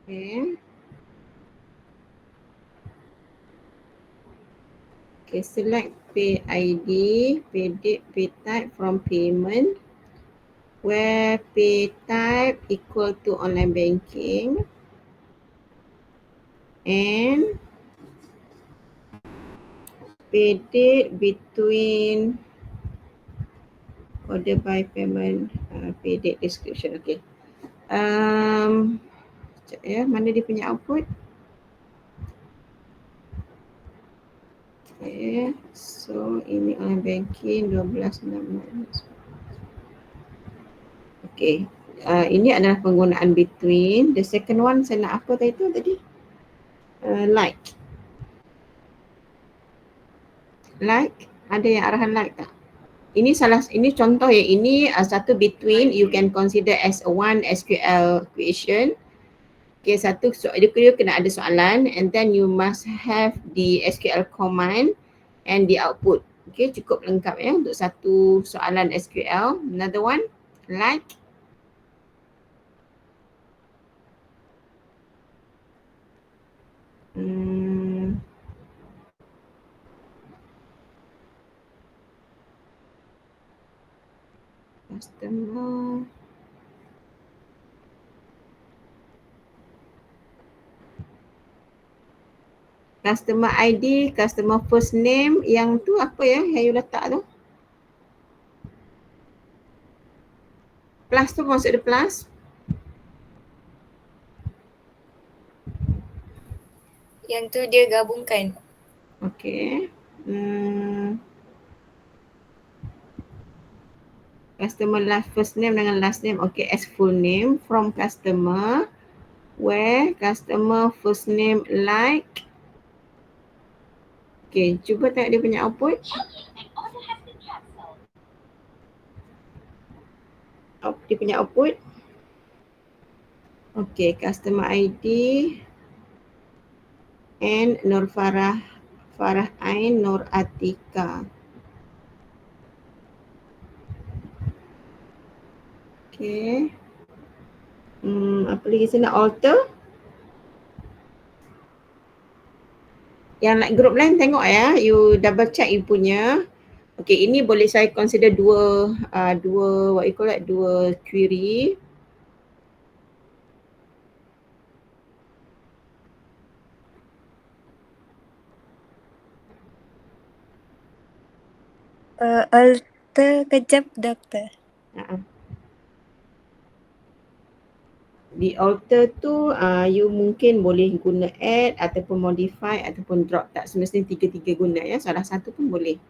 Okay. Okay, select pay ID, pay date, pay type from payment, where pay type equal to online banking, and pay date between order by payment, pay date description. Okay. Sekejap ya, mana dia punya output? Okay, so ini online banking 12.16. Okay, ini adalah penggunaan between. The second one saya nak apa tadi? Like. Like, ada yang arahan like tak? Ini contoh ya, ini satu between you can consider as a one SQL question. Okay, dia kena ada soalan and then you must have the SQL command and the output. Okay, cukup lengkap ya untuk satu soalan SQL. Another one, like. Customer. Customer ID, customer first name, yang tu apa ya yang you letak tu? Plus tu maksud dia plus? Yang tu dia gabungkan. Okay. Customer last first name dengan last name. Okay, as full name from customer, where customer first name like. Okay, cuba tengok dia punya output. Dia punya output. Okay, customer ID and Nur Farah Ain Nur Atika. Okay. Apa lagi saya nak alter? Yang like group lain tengok ya, you double check you punya. Okay, ini boleh saya consider dua what you call it, dua query. Alter kejap doktor. Di alter tu you mungkin boleh guna add ataupun modify ataupun drop, tak semestinya tiga-tiga guna ya, salah satu pun boleh.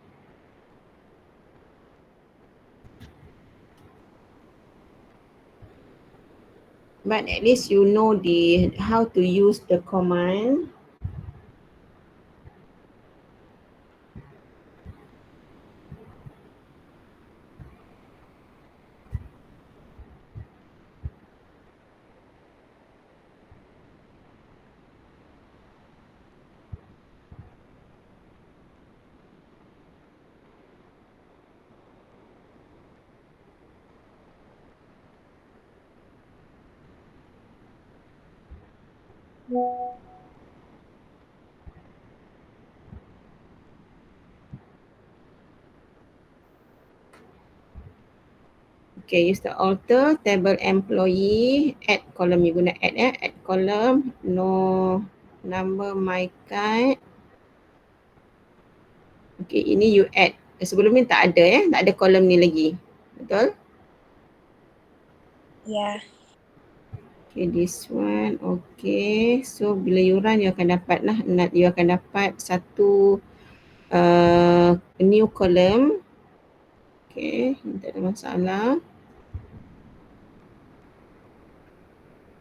But at least you know how to use the command. Okay, use the alter table employee, add column, you guna add add column, no number my card. Okay, ini you add. Sebelum ni tak ada tak ada column ni lagi. Betul? Ya. Okay, this one. Okay, so bila you run, you akan dapat lah, you akan dapat satu new column. Okay, tak ada masalah.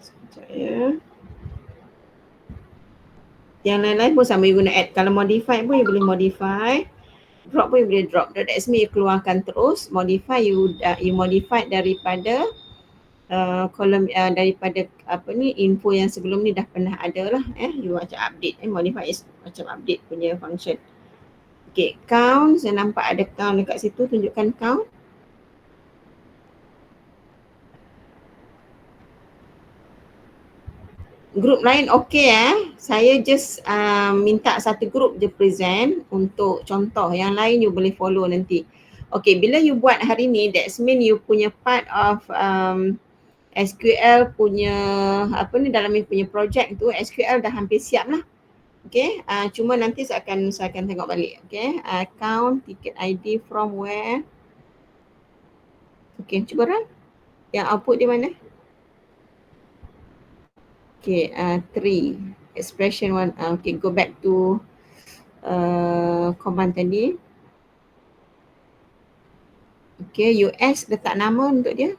Sekejap ya. Yang lain-lain pun sama, you guna add. Kalau modify pun you boleh modify. Drop pun you boleh drop. That's mean you keluarkan terus. Modify, you modify daripada kolom daripada info yang sebelum ni dah pernah ada lah. You macam update. Modify is macam update punya function. Okay, count. Saya nampak ada count dekat situ. Tunjukkan count. Group lain okey Saya just minta satu group je present untuk contoh. Yang lain you boleh follow nanti. Okay, bila you buat hari ni, that's mean you punya part of SQL punya dalam you punya project tu, SQL dah hampir siap lah. Okay, cuma nanti saya akan tengok balik. Okay, account ticket ID from where. Okay, cuba run. Yang output di mana? Okay, 3 expression 1. Okay, go back to command tadi. Okay, US letak nama untuk dia.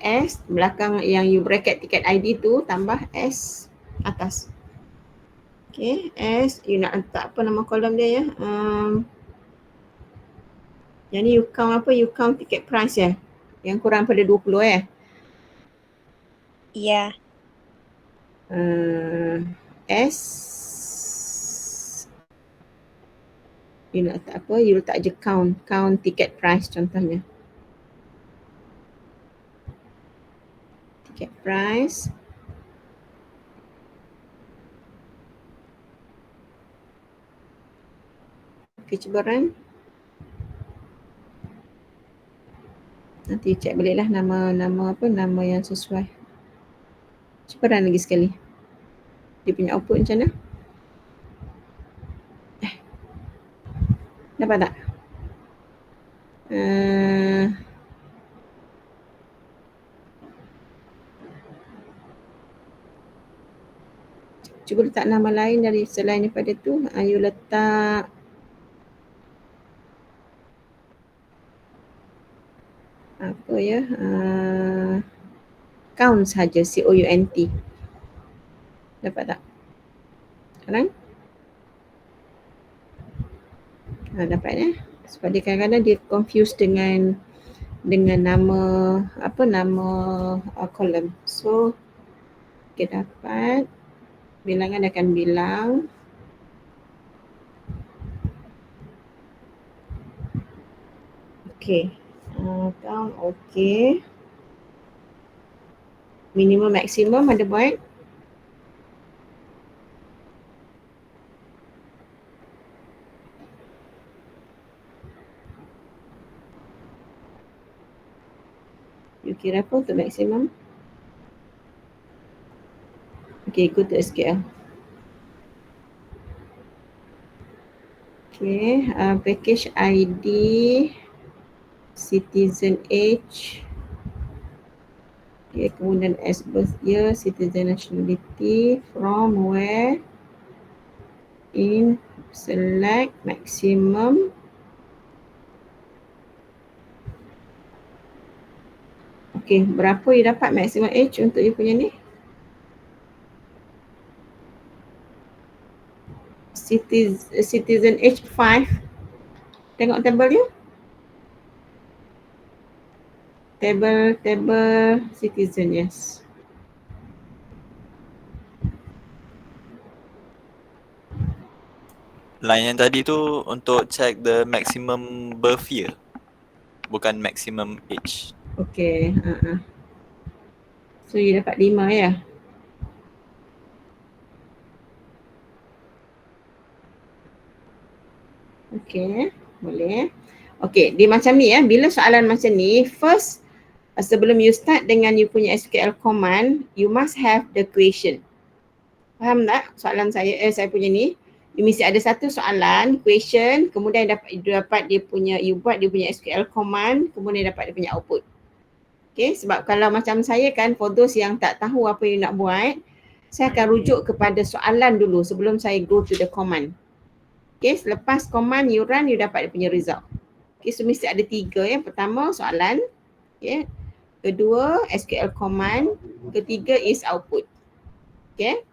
S belakang yang you bracket ticket ID tu tambah S atas. Okay, S you nak letak apa nama kolom dia ya? Yang ni you count apa? You count ticket price ya? Yang kurang pada 20 Ya. S you nak letak apa? You letak je count ticket price contohnya. Ticket price. Okay, cuba run. Nanti check balik lah nama yang sesuai. Cuba run lagi sekali. Dia punya output macam mana? Dapat tak? Cuba letak nama lain dari selain daripada tu. You letak apa ya? Count saja, COUNT. Dapat tak? Sekarang? Dapat ya. Sebab dia kadang-kadang dia confuse dengan nama column. So kita dapat bilangan akan bilang okay. Count okay. Minimum maximum ada buat. You kira apa untuk maximum? Okay, go to SQL. Okay, package ID, citizen age, okay, kemudian as birth year, citizen nationality, from where, in, select, maximum. Okay, berapa you dapat maximum age untuk you punya ni? Citizen age 5. Tengok table you. Table citizen, yes. Line yang tadi tu untuk check the maximum birth year, bukan maximum age. Okay, so you dapat 5 ya? Okay, boleh. Okay, dia macam ni ya. Bila soalan macam ni, first sebelum you start dengan you punya SQL command, you must have the question. Faham tak soalan saya punya ni? You mesti ada satu soalan, question, kemudian dapat dia punya, you buat dia punya SQL command, kemudian dapat dia punya output. Okay, sebab kalau macam saya kan, for those yang tak tahu apa you nak buat, saya akan rujuk kepada soalan dulu sebelum saya go to the command. Okay, selepas command you run, you dapat dia punya result. Okay, so mesti ada 3 ya. Pertama soalan, okay. Kedua SQL command, ketiga is output. Okay.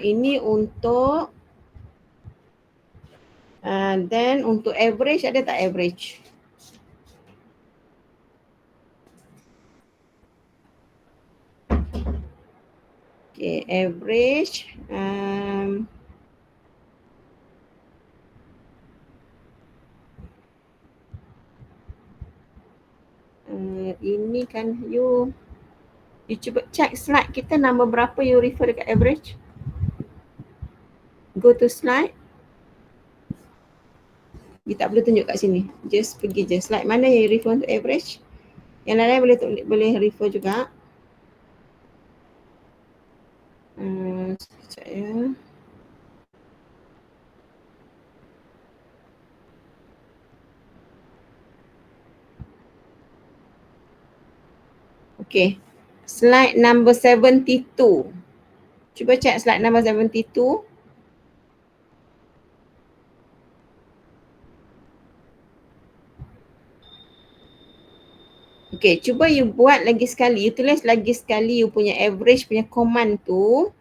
Ini untuk then untuk average, ada tak average? Okay, average Ini kan you cuba check slide kita nombor berapa you refer dekat average. Go to slide. You tak perlu tunjuk kat sini. Just pergi je slide mana yang you refer untuk average. Yang lain boleh refer juga. Sekejap ya. Okay. Slide number 72. Cuba check slide number 72. Okay, cuba you buat lagi sekali. You tulis lagi sekali you punya average punya command tu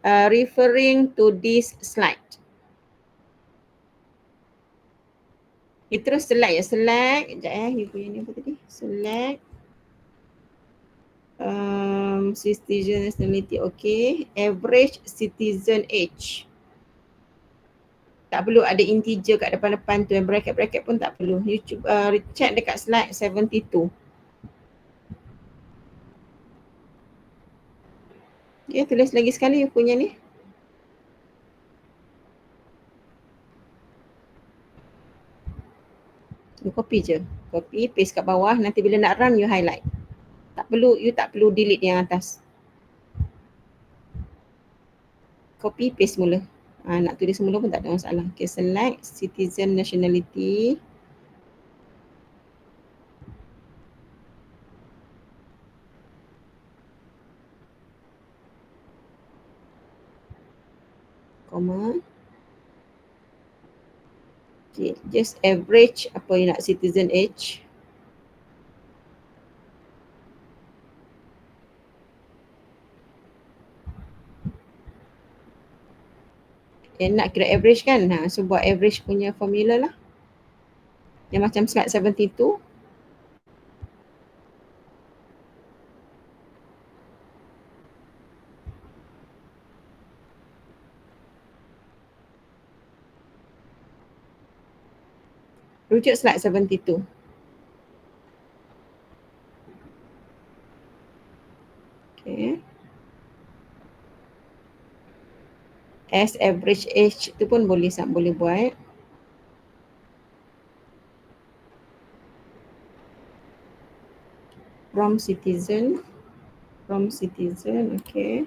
referring to this slide. You terus select ya. Select. Sekejap you punya ni apa tadi? Select. Citizen nationality, okay. Average citizen age. Tak perlu ada integer kat depan-depan tu. Bracket-bracket pun tak perlu. You cuba check dekat slide 72. Ya, tulis lagi sekali you punya ni. You copy je. Copy, paste kat bawah. Nanti bila nak run, you highlight. You tak perlu delete yang atas. Copy, paste mula. Nak tulis semula pun tak ada masalah. Okay, select citizen nationality. Comma. Okay, just average apa you nak citizen age. Nak kira average kan? So buat average punya formula lah. Yang macam slide 72. Rujuk slide 72. Okay. As average age tu pun boleh buat. From citizen, okay.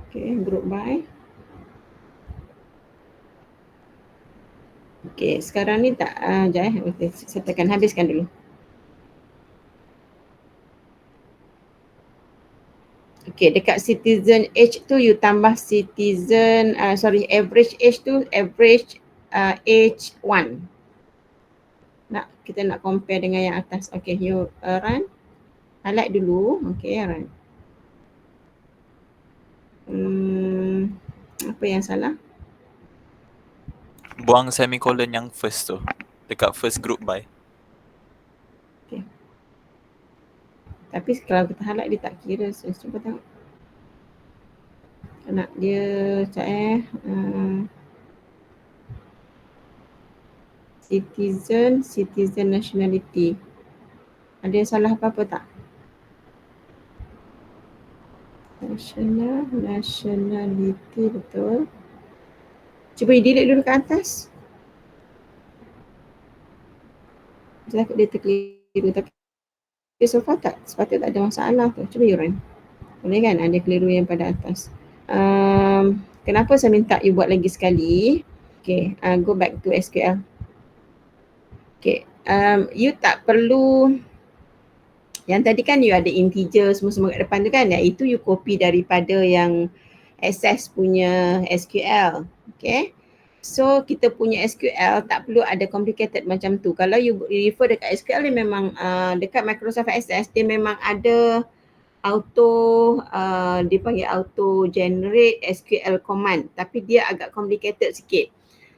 Okay, group by. Okay, sekarang ni tak, okay, saya tekan habiskan dulu. Okay, dekat citizen age tu you tambah citizen, average age tu average age 1. Kita nak compare dengan yang atas. Okay, you run. Highlight dulu. Okay, run. Apa yang salah? Buang semicolon yang first tu. Dekat first group by. Okay. Tapi kalau kita highlight dia tak kira. So, cuba tengok. Nak dia citizen nationality. Ada yang salah apa-apa tak? Nationality betul. Cuba you delete dulu ke atas. Saya takut dia terkeliru tapi so far tak, sepatutnya tak ada masalah tu. Cuba you run. Boleh kan? Ada keliru yang pada atas. Kenapa saya minta you buat lagi sekali? Okay, go back to SQL. Okay, you tak perlu, yang tadi kan you ada integer semua kat depan tu kan, itu you copy daripada yang access punya SQL. Okay, so kita punya SQL tak perlu ada complicated macam tu. Kalau you refer dekat SQL dia memang dekat Microsoft Access dia memang ada dia panggil auto generate SQL command, tapi dia agak complicated sikit.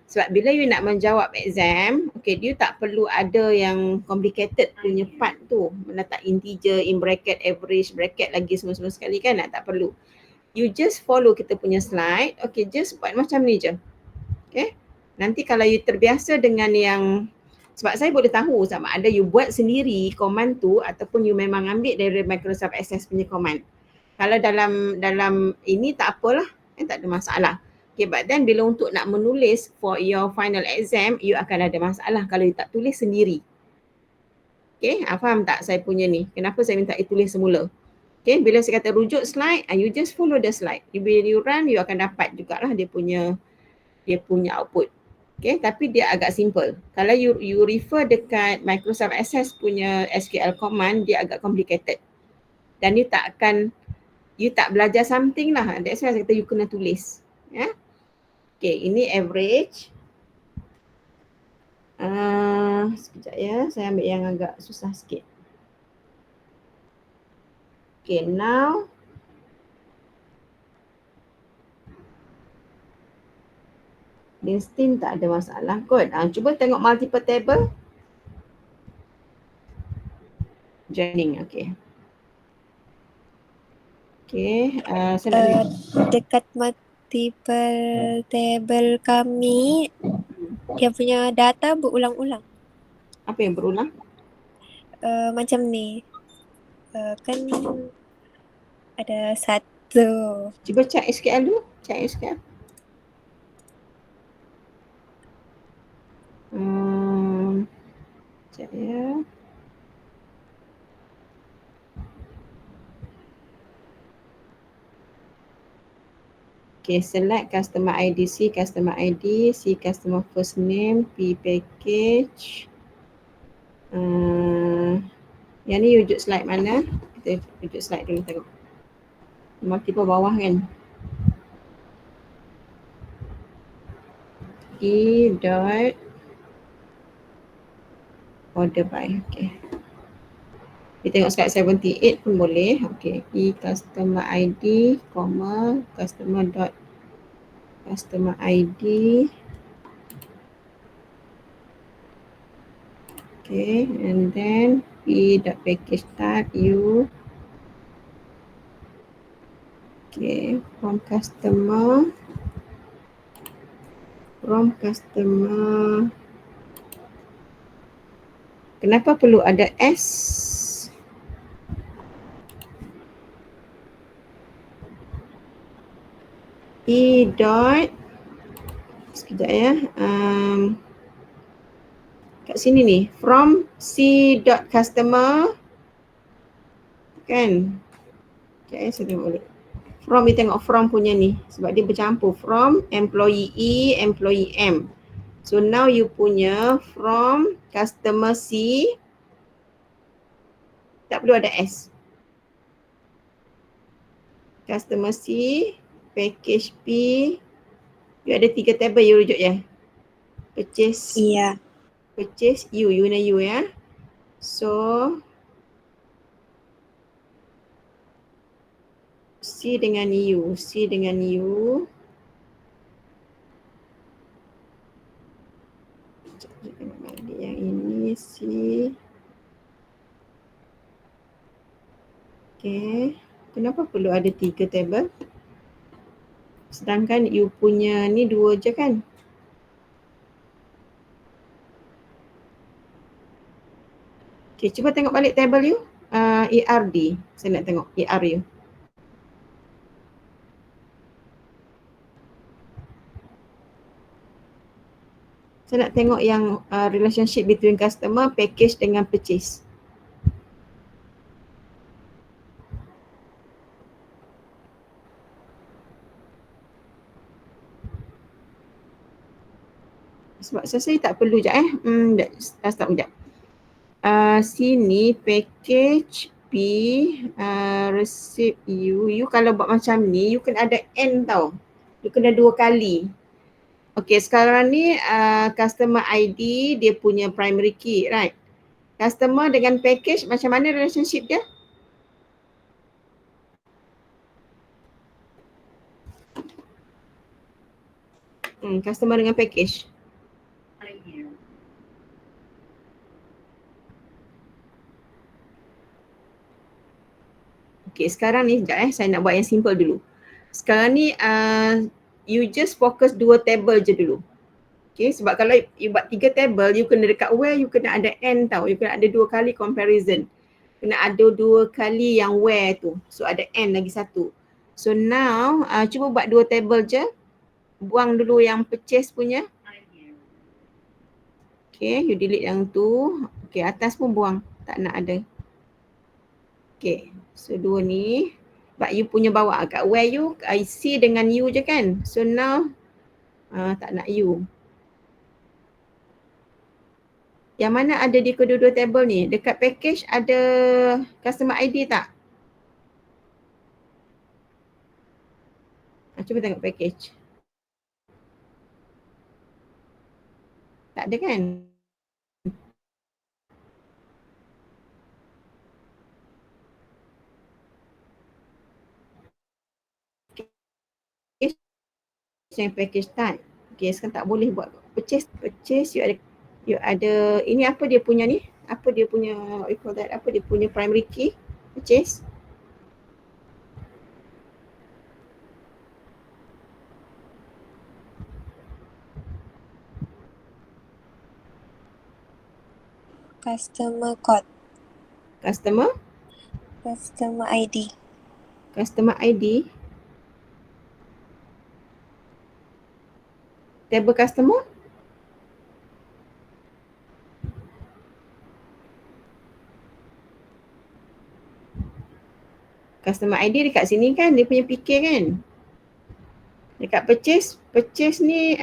Sebab bila you nak menjawab exam, okay, you tak perlu ada yang complicated punya part tu. Letak integer, in bracket, average, bracket lagi semua-semua sekali kan, tak perlu. You just follow kita punya slide, okay, just buat macam ni je. Okay, Nanti kalau you terbiasa dengan yang, sebab saya boleh tahu sama ada you buat sendiri command tu ataupun you memang ambil dari Microsoft Access punya command. Kalau dalam ini tak apalah, tak ada masalah. Okay, but then bila untuk nak menulis for your final exam, you akan ada masalah kalau you tak tulis sendiri. Okay, faham tak saya punya ni? Kenapa saya minta you tulis semula? Okay, bila saya kata rujuk slide, you just follow the slide. Bila you run, you akan dapat jugalah dia punya output. Okay, tapi dia agak simple. Kalau you refer dekat Microsoft Access punya SQL command, dia agak complicated. Dan you tak belajar something lah. That's why saya kata you kena tulis. Ya. Okay, ini average. Sekejap ya, saya ambil yang agak susah sikit. Okay, now listing tak ada masalah kot. Cuba tengok multiple table. Joining, okay. Okay, saya nak Dekat multiple table kami, dia punya data berulang-ulang. apa yang berulang? Macam ni. Kan ada satu. Cuba check SQL dulu. Check SQL. Sekejap ya. Okay, select customer ID, C customer ID, C customer first name, P package. Yang ni wujud slide mana? Kita wujud slide dulu tengok. Multiple bawah kan? E dot order by, okay. Kita tengok slide 78 pun boleh. Okay, E customer ID, comma, customer ID. Okay, and then P dot package type U. Okay, from customer. Kenapa perlu ada S? E dot, sekejap ya, kat sini ni, from C dot customer, kan? Sekejap ya, saya tengok balik. From, kita tengok from punya ni, sebab dia bercampur, from employee E, employee M. So now you punya from customer C, tak perlu ada S. Customer C, package P, you ada 3 table you rujuk ya? Purchase. Iya. Purchase U guna U ya. So C dengan U. Yang ini C. Okay. Kenapa perlu ada 3 table? Sedangkan you punya ni 2 je kan? Okay, cuba tengok balik table you. ERD. Saya nak tengok ER you. Saya nak tengok yang relationship between customer, package dengan purchase. Sebab saya tak perlu je start sekejap. Sini package P, receipt you kalau buat macam ni, you kena ada N tau. You kena 2 kali. Okay, sekarang ni customer ID dia punya primary key, right? Customer dengan package macam mana relationship dia? Customer dengan package. Okay, sekarang ni sekejap saya nak buat yang simple dulu. Sekarang ni you just fokus 2 table je dulu. Okay, sebab kalau you buat 3 table, you kena dekat where you kena ada n tau. You kena ada 2 kali comparison. Kena ada 2 kali yang where tu. So ada n lagi satu. So now cuba buat 2 table je. Buang dulu yang purchase punya. Okay, you delete yang tu. Okay, atas pun buang. Tak nak ada. Okay, so 2 ni. But you punya bawa kat where you, C dengan U je kan. So now tak nak U. Yang mana ada di kedua-dua table ni? Dekat package ada customer ID tak? Cuba tengok package. Tak ada kan? Package type. Okay, sekarang tak boleh buat purchase. Purchase you ada ini apa dia punya ni? Apa dia punya what you call that? Apa dia punya primary key? Purchase. Customer code. Customer ID. Customer ID. Table customer. Customer ID dekat sini kan, dia punya PK kan. Dekat purchase ni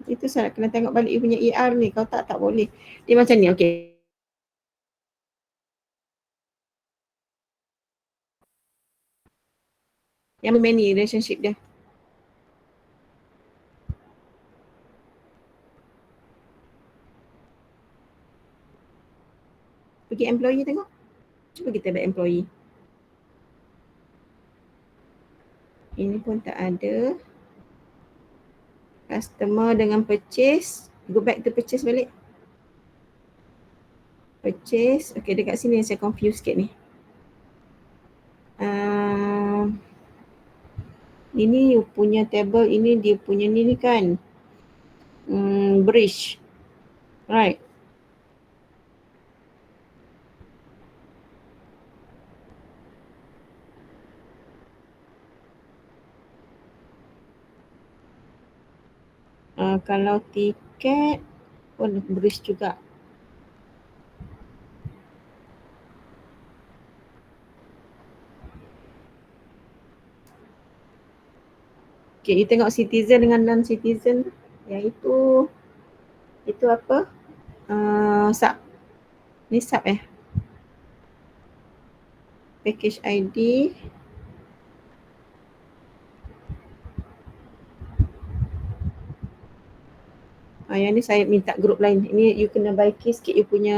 itu saya kena tengok balik you punya ER ni. Kalau tak boleh. Dia macam ni, okay. Yang many relationship dia. Pergi employee tengok. Cuba kita buat employee. Ini pun tak ada. Customer dengan purchase. Go back to purchase balik. Purchase. Okay, dekat sini saya confuse sikit ni. Ini you punya table. Ini dia punya ni kan. Bridge. Right. Kalau tiket pun bridge juga. Okay, you tengok citizen dengan non-citizen. Yang itu apa? Sub. Ni sub Package ID. Yang ni saya minta group lain. Ini you kena baiki sikit you punya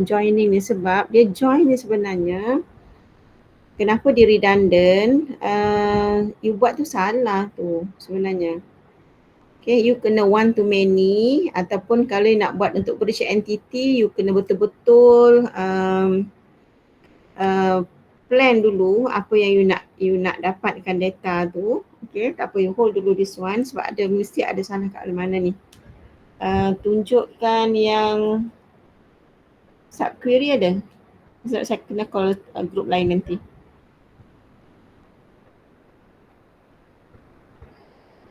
joining ni sebab dia join ni sebenarnya. Kenapa dia redundant? You buat tu salah tu sebenarnya. Okay, you kena one to many ataupun kalau you nak buat untuk bridge entity, you kena betul-betul plan dulu apa yang you nak dapatkan data tu. Okay, tak apa you hold dulu this one sebab mesti ada salah kat mana ni. Tunjukkan yang subquery ada. Sebab saya kena call group lain nanti.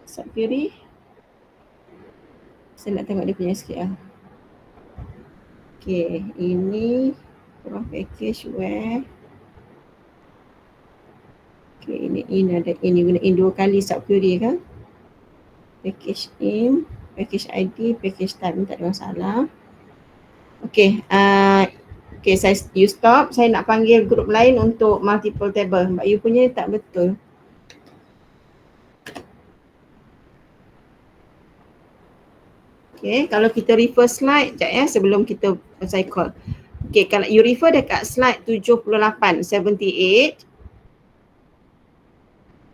Subquery. Saya nak tengok dia punya sikit lah. Okay, ini from package where. Okay, ini ada ini guna in 2 kali subquery kan. Package in, package ID, package type tak ada masalah. Okay, okay, you stop. Saya nak panggil group lain untuk multiple table. Sebab you punya tak betul. Okay, kalau kita refer slide, sekejap sebelum kita cycle. Okay, kalau you refer dekat slide 78.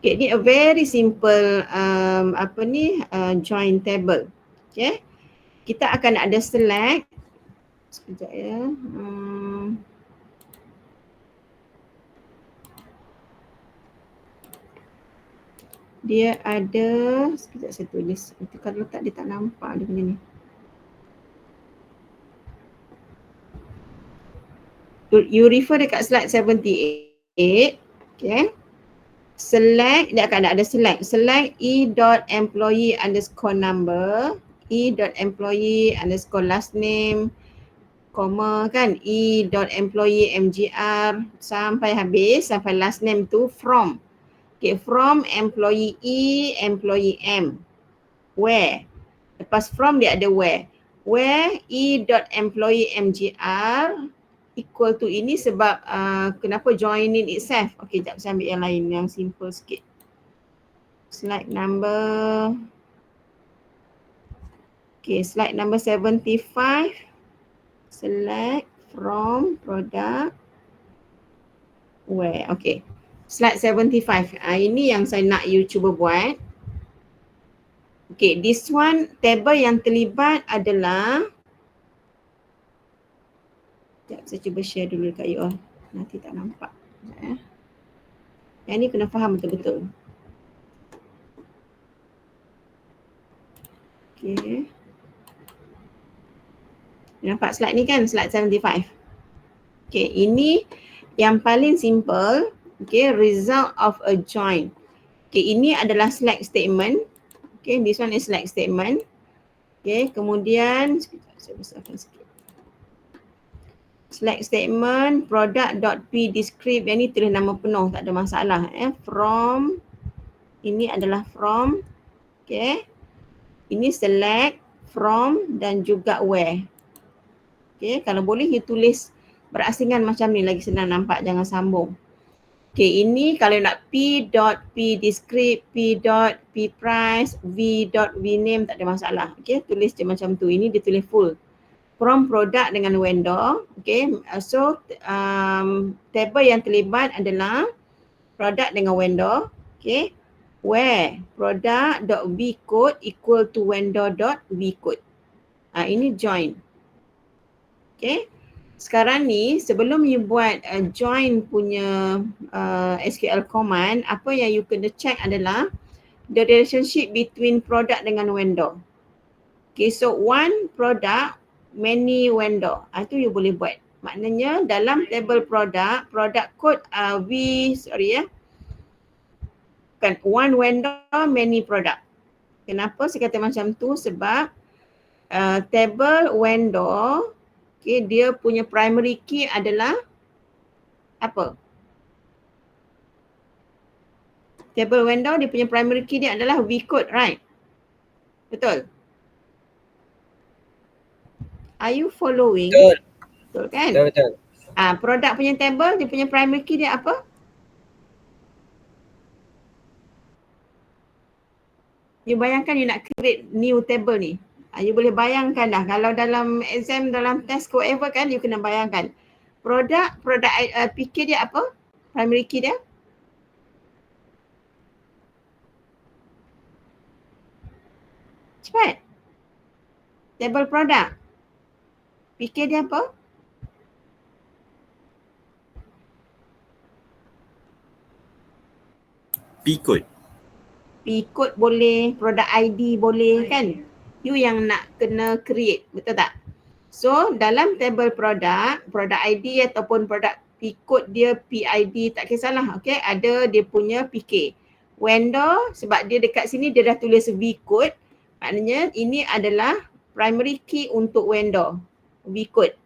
Okay, ni a very simple join table. Okay, kita akan ada select. Sekejap ya. dia ada, sekejap saya tulis. Itu kalau letak dia tak nampak dia punya ni. You refer dekat slide 78. Okay. Select, dia akan ada select. Select e.employee underscore number, e.employee underscore last name, comma kan, e.employee mgr sampai habis, sampai last name tu from. Okay, from employee E, employee M. Where? Lepas from dia ada where. Where e.employee mgr equal to ini sebab kenapa join in itself. Okay, sekejap saya ambil yang lain yang simple sikit. Slide number, okay, slide number 75. Select from product where. Okay, slide 75. Ini yang saya nak you cuba buat. Okay, this one table yang terlibat adalah, sekejap saya cuba share dulu dekat you all. Nanti tak nampak. Sekejap, yang ni kena faham betul-betul. Okay. Nampak slide ni kan? Slide 75. Okay, ini yang paling simple. Okay, result of a join. Okay, ini adalah select statement. Okay, this one is select statement. Okay, kemudian, sekejap saya besarkan sikit. Select statement, product.pdescript, yang ni tulis nama penuh, tak ada masalah. From, ini adalah from. Okay, ini select, from dan juga where. Okay, kalau boleh you tulis berasingan macam ni, lagi senang nampak, jangan sambung. Okay, ini kalau nak p.pdescript, p.pprice, v.vname, tak ada masalah. Okay, tulis je macam tu. Ini dia tulis full. From product dengan vendor. Okay, so table yang terlibat adalah product dengan vendor. Okay, where product.vcode equal to vendor.vcode. Ini join. Okay. Sekarang ni sebelum you buat join punya SQL command, apa yang you kena check adalah the relationship between product dengan vendor. Okay, so one product, many vendor. Itu you boleh buat. Maknanya dalam table product, product code kan one vendor, many product. Kenapa saya kata macam tu? Sebab table vendor, okay, dia punya primary key adalah apa? Table vendor, dia punya primary key dia adalah vcode, right? Betul? Are you following? Betul. Betul kan? Betul. Product punya table, dia punya primary key dia apa? You bayangkan you nak create new table ni. You boleh bayangkan dah, kalau dalam exam, dalam test, whatever kan, you kena bayangkan. Product PK dia apa? Primary key dia? Cepat. Table product. PK dia apa? P-code. P-code boleh, product ID boleh kan? You yang nak kena create, betul tak? So dalam table product ID ataupun product P-code dia, PID, tak kisahlah, okay? Ada dia punya PK. Vendor, sebab dia dekat sini dia dah tulis V-code, maknanya ini adalah primary key untuk vendor, V-code.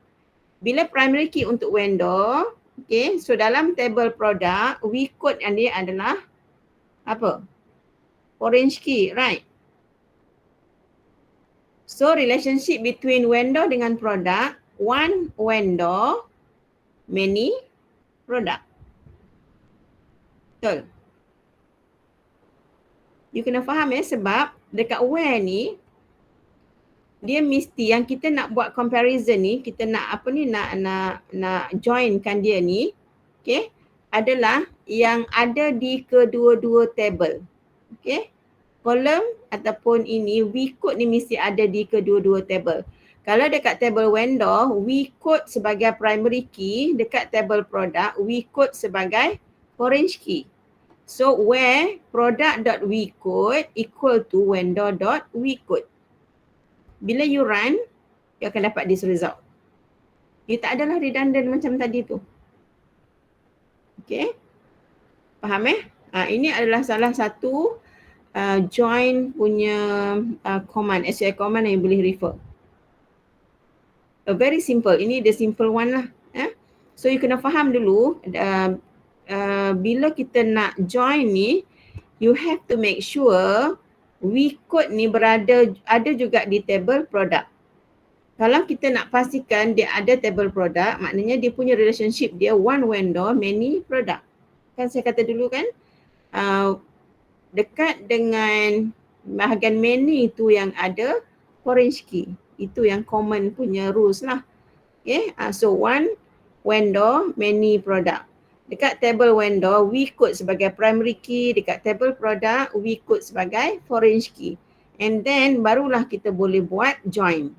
Bila primary key untuk vendor, okay, so dalam table product, V-code yang dia adalah apa? Orange key, right? So relationship between vendor dengan product, one vendor, many product. Betul? You kena faham sebab dekat where ni, dia mesti yang kita nak buat comparison ni, kita nak apa ni, nak joinkan dia ni, okay, adalah yang ada di kedua-dua table. Okay, column ataupun ini vcode ni mesti ada di kedua-dua table. Kalau dekat table vendor, vcode sebagai primary key, dekat table product, vcode sebagai orange key. So where product.wecode equal to vendor.wecode. Bila you run, you akan dapat this result. You tak adalah redundant macam tadi tu. Okay. Faham ini adalah salah satu join punya command, SQL command yang boleh refer. Very simple. Ini the simple one lah. So you kena faham dulu bila kita nak join ni, you have to make sure WeCode ni ada juga di table product. Kalau kita nak pastikan dia ada table product, maknanya dia punya relationship dia one vendor, many product. Kan saya kata dulu kan, dekat dengan bahagian many itu yang ada orange key. Itu yang common punya rules lah. Okay, so one vendor, many product. Dekat table vendor, WeCode sebagai primary key. Dekat table product, WeCode sebagai orange key. And then barulah kita boleh buat join.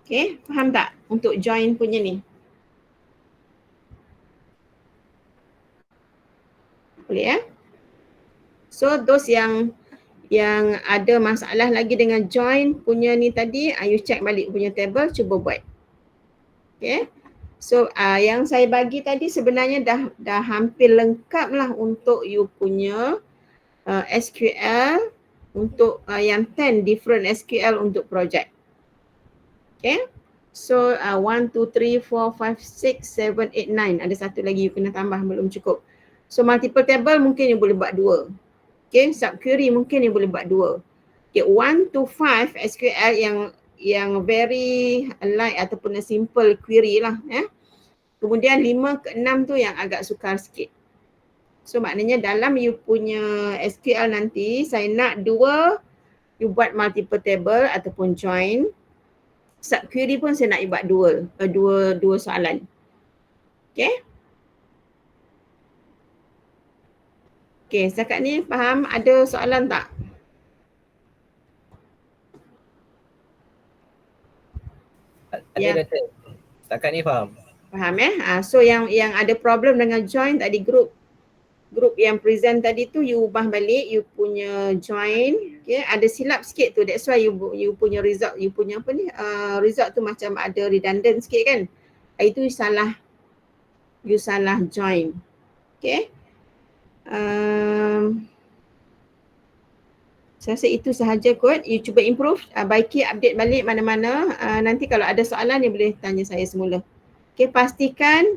Okay, faham tak untuk join punya ni? Boleh So those yang ada masalah lagi dengan join punya ni tadi, you check balik punya table, cuba buat. Okay. So yang saya bagi tadi sebenarnya dah hampir lengkap lah untuk you punya SQL untuk yang 10 different SQL untuk project. Okay. So 1, 2, 3, 4, 5, 6, 7, 8, 9. Ada satu lagi you kena tambah, belum cukup. So multiple table mungkin you boleh buat 2. Okay, subquery mungkin you boleh buat 2. Okay, 1 to 5 SQL yang very light ataupun simple query lah. Kemudian 5 ke 6 tu yang agak sukar sikit. So maknanya dalam you punya SQL nanti, saya nak 2, you buat multiple table ataupun join. Subquery pun saya nak you buat 2 soalan. Okay. Okay, setakat ni faham? Ada soalan tak? Ada Doktor. Setakat ni faham. Faham So yang ada problem dengan join tadi, group yang present tadi tu you ubah balik you punya join. Okay, ada silap sikit tu. That's why you punya result, you punya apa ni, result tu macam ada redundant sikit kan. Itu you salah join. Okay. Saya rasa itu sahaja kot. You cuba improve, baiki, update balik mana-mana. Nanti kalau ada soalan you boleh tanya saya semula. Okay, pastikan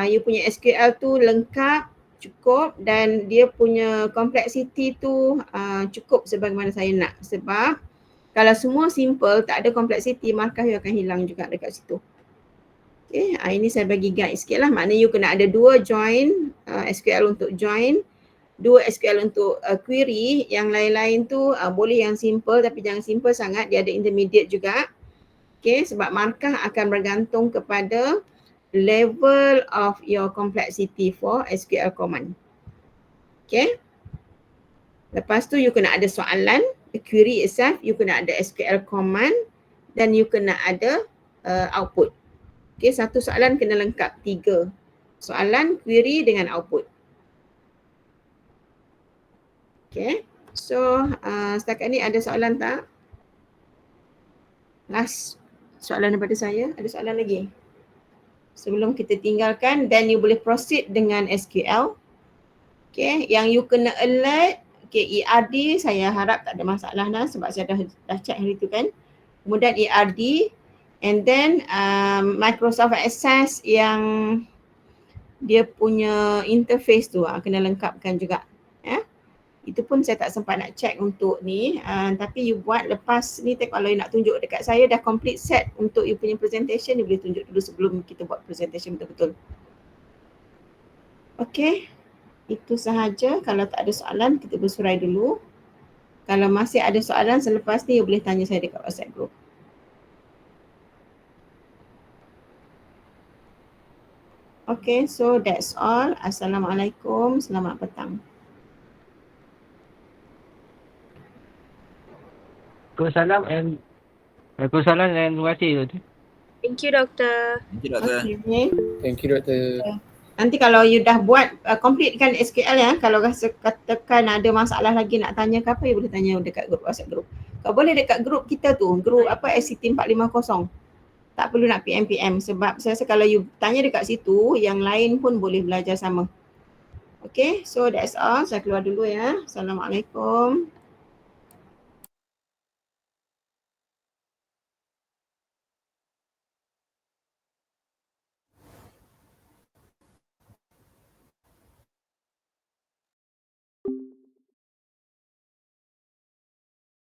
you punya SQL tu lengkap, cukup dan dia punya complexity tu cukup sebagaimana saya nak. Sebab kalau semua simple, tak ada complexity, markah you akan hilang juga dekat situ. Okay, ini saya bagi guide sikit lah. Maknanya you kena ada 2 join, SQL untuk join, 2 SQL untuk query. Yang lain-lain tu boleh yang simple tapi jangan simple sangat, dia ada intermediate juga. Okay, sebab markah akan bergantung kepada level of your complexity for SQL command. Okay. Lepas tu you kena ada soalan, the query itself, you kena ada SQL command dan you kena ada output. Okay, satu soalan kena lengkap 3. Soalan, query dengan output. Okay, so setakat ni ada soalan tak? Last soalan daripada saya, ada soalan lagi? Sebelum kita tinggalkan, then you boleh proceed dengan SQL. Okay, yang you kena alert, okay, ERD saya harap tak ada masalah dah sebab saya dah check hari tu kan. Kemudian ERD, and then Microsoft Access yang dia punya interface tu kena lengkapkan juga. Itu pun saya tak sempat nak check untuk ni, tapi you buat lepas ni. Kalau you nak tunjuk dekat saya dah complete set untuk you punya presentation, you boleh tunjuk dulu sebelum kita buat presentation betul-betul. Okay, itu sahaja. Kalau tak ada soalan, kita bersurai dulu. Kalau masih ada soalan selepas ni, you boleh tanya saya dekat WhatsApp group. Okay, so that's all. Assalamualaikum, selamat petang. Waalaikumsalam and terima kasih Doktor. Thank you, Doktor. Thank you, Doktor. Okay. Thank you, Doktor. Nanti kalau you dah buat completekan SQL ya, kalau rasa katakan ada masalah lagi nak tanya ke apa, you boleh tanya dekat grup WhatsApp group. Kalau boleh dekat grup kita tu, grup apa SCT 450. Tak perlu nak PM sebab saya rasa kalau you tanya dekat situ, yang lain pun boleh belajar sama. Okay, so that's all. Saya keluar dulu ya. Assalamualaikum.